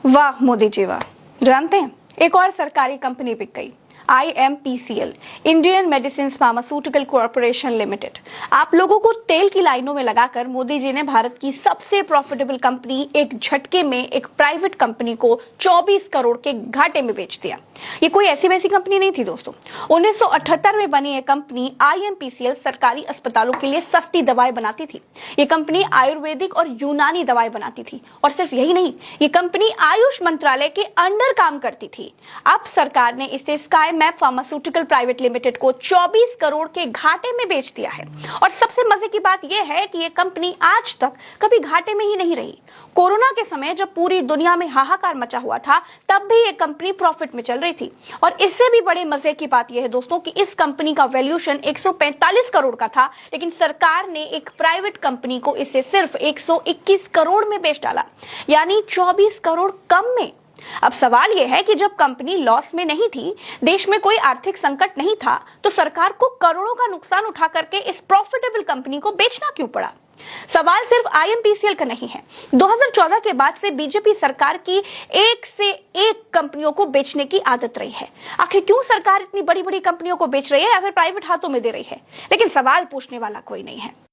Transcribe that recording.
वाह मोदी जी वाह। जानते हैं, एक और सरकारी कंपनी बिक गई, IMPCL, Indian medicine pharmaceutical corporation limited. आप लोगों को तेल की लाइनों में लगाकर मोदी जी ने भारत की सबसे प्रॉफिटेबल कंपनी एक झटके में एक प्राइवेट कंपनी को 24 करोड़ के घाटे में बेच दिया। ये कोई ऐसी वैसी कंपनी नहीं थी दोस्तों। 1978 में बनी ये कंपनी IMPCL सरकारी अस्पतालों के लिए सस्ती दवाएं बनाती थी। ये कंपनी आयुर्वेदिक और यूनानी दवाएं बनाती थी, और सिर्फ यही नहीं, ये कंपनी आयुष मंत्रालय के अंडर काम करती थी। अब सरकार ने इसे sky map pharmaceutical private limited को 24 करोड़ के घाटे में बेच दिया है। और सबसे मजे की बात यह है कि यह कंपनी आज तक कभी घाटे में ही नहीं रही। कोरोना के समय जब पूरी दुनिया में हाहाकार मचा हुआ था, तब भी यह कंपनी प्रॉफिट में चल रही थी। और इससे भी बड़े मजे की बात यह है दोस्तों कि इस कंपनी का वैल्यूएशन 145 करोड़ का था, लेकिन सरकार ने एक प्राइवेट कंपनी को इसे सिर्फ 121 करोड़ में बेच डाला, यानी 24 करोड़ कम में। अब सवाल यह है कि जब कंपनी लॉस में नहीं थी, देश में कोई आर्थिक संकट नहीं था, तो सरकार को करोड़ों का नुकसान उठा करके इस प्रॉफिटेबल कंपनी को बेचना क्यों पड़ा? सवाल सिर्फ IMPCL का नहीं है। 2014 के बाद से बीजेपी सरकार की एक से एक कंपनियों को बेचने की आदत रही है। आखिर क्यों सरकार इतनी बड़ी बड़ी कंपनियों को बेच रही है या फिर प्राइवेट हाथों में दे रही है? लेकिन सवाल पूछने वाला कोई नहीं है।